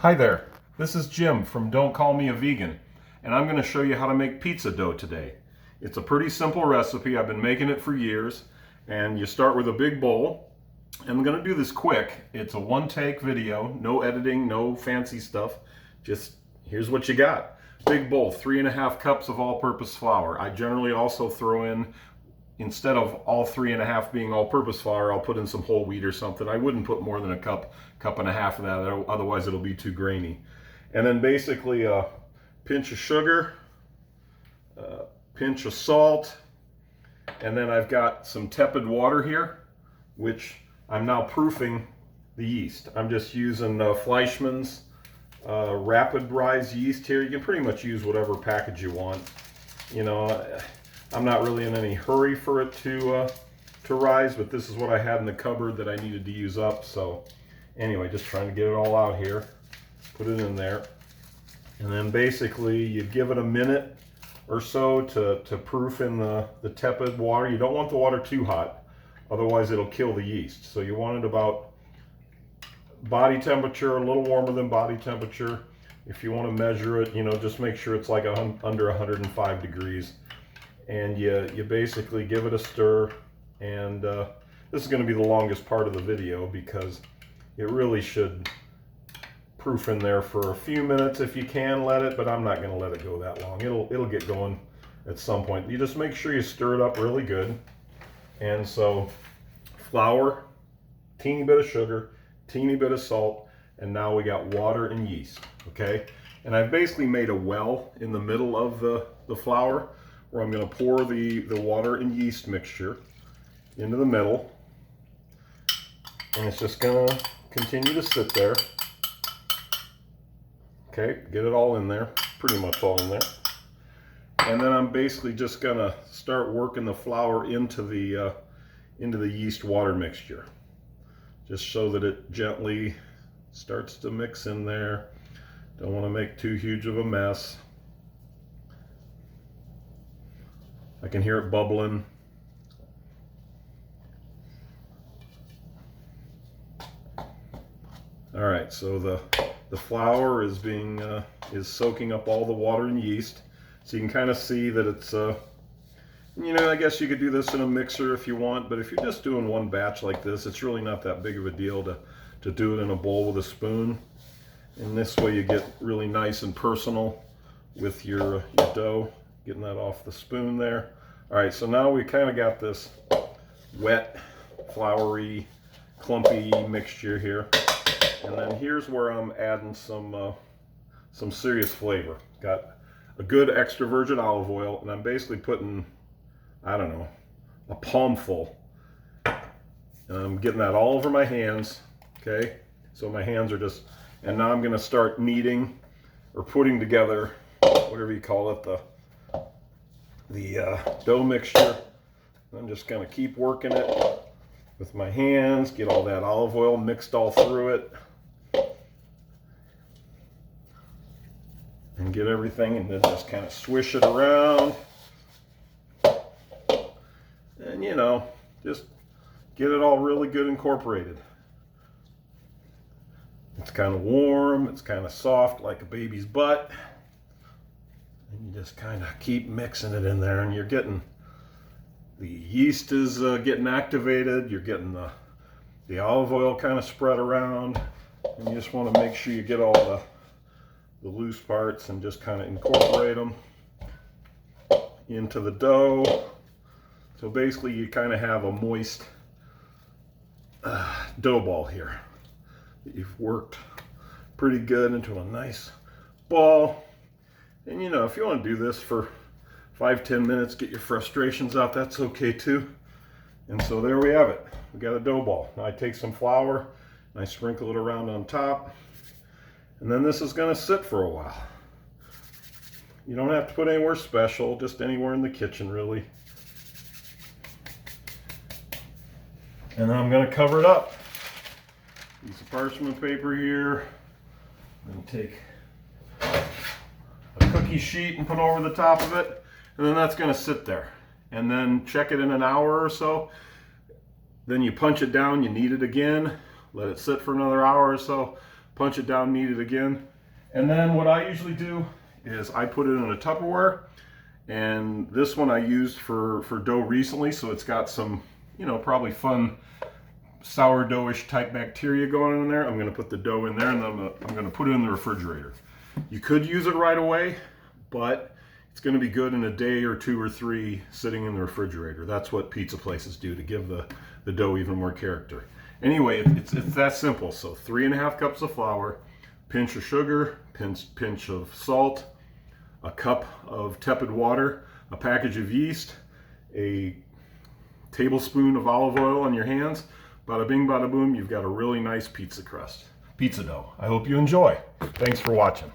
Hi there, this is Jim from Don't Call Me a Vegan, and I'm going to show you how to make pizza dough today. It's a pretty simple recipe. I've been making it for years, and you start with a big bowl. I'm going to do this quick. It's a one-take video, no editing, no fancy stuff. Just here's what you got. Big bowl, 3.5 cups of all-purpose flour. I generally also throw in, instead of all 3.5 being all-purpose flour, I'll put in some whole wheat or something. I wouldn't put more than a cup and a half of that, otherwise it'll be too grainy. And then basically a pinch of sugar, a pinch of salt, and then I've got some tepid water here, which I'm now proofing the yeast. I'm just using Fleischmann's rapid rise yeast here. You can pretty much use whatever package you want. You know, I'm not really in any hurry for it to rise, but this is what I had in the cupboard that I needed to use up. So anyway, just trying to get it all out here. Put it in there. And then basically you give it a minute or so to proof in the tepid water. You don't want the water too hot, otherwise it'll kill the yeast. So you want it about body temperature, a little warmer than body temperature. If you want to measure it, you know, just make sure it's like under 105 degrees. And you basically give it a stir, and this is going to be the longest part of the video because it really should proof in there for a few minutes if you can let it, but I'm not going to let it go that long. It'll get going at some point. You just make sure you stir it up really good. And so flour, teeny bit of sugar, teeny bit of salt, and now we got water and yeast. Okay, and I've basically made a well in the middle of the flour, where I'm going to pour the water and yeast mixture into the middle, and it's just going to continue to sit there. Okay, get it all in there, pretty much all in there. And then I'm basically just going to start working the flour into the yeast water mixture, just so that it gently starts to mix in there. Don't want to make too huge of a mess. I can hear it bubbling. All right, so the flour is is soaking up all the water and yeast. So you can kind of see that it's you know, I guess you could do this in a mixer if you want, but if you're just doing one batch like this, it's really not that big of a deal to do it in a bowl with a spoon. And this way you get really nice and personal with your dough. Getting that off the spoon there. All right, so now we kind of got this wet, floury, clumpy mixture here. And then here's where I'm adding some serious flavor. Got a good extra virgin olive oil, and I'm basically putting, I don't know, a palmful. And I'm getting that all over my hands, okay? So my hands are just, and now I'm gonna start kneading or putting together, whatever you call it, the dough mixture. I'm just gonna keep working it with my hands, get all that olive oil mixed all through it, and get everything, and then just kind of swish it around. And you know, just get it all really good incorporated. It's kind of warm, it's kind of soft like a baby's butt. And you just kind of keep mixing it in there, and you're getting, the yeast is getting activated, you're getting the olive oil kind of spread around, and you just want to make sure you get all the loose parts and just kind of incorporate them into the dough. So basically you kind of have a moist dough ball here that you've worked pretty good into a nice ball. And you know, if you want to do this for 5-10 minutes, get your frustrations out, that's okay too. And so there we have it. We got a dough ball. Now I take some flour and I sprinkle it around on top. And then this is going to sit for a while. You don't have to put anywhere special, just anywhere in the kitchen really. And then I'm going to cover it up. Piece of parchment paper here. And take a cookie sheet and put over the top of it. And then that's going to sit there. And then check it in an hour or so. Then you punch it down, you knead it again, let it sit for another hour or so, punch it down, knead it again. And then what I usually do is I put it in a Tupperware, and this one I used for dough recently, so it's got some, you know, probably fun sourdough-ish type bacteria going in there. I'm going to put the dough in there, and then I'm going to put it in the refrigerator. You could use it right away, but it's going to be good in a day or 2 or 3 sitting in the refrigerator. That's what pizza places do to give the dough even more character. Anyway, it's that simple. So 3½ cups of flour, pinch of sugar, pinch of salt, a cup of tepid water, a package of yeast, a tablespoon of olive oil on your hands. Bada bing, bada boom, you've got a really nice pizza crust. Pizza dough. I hope you enjoy. Thanks for watching.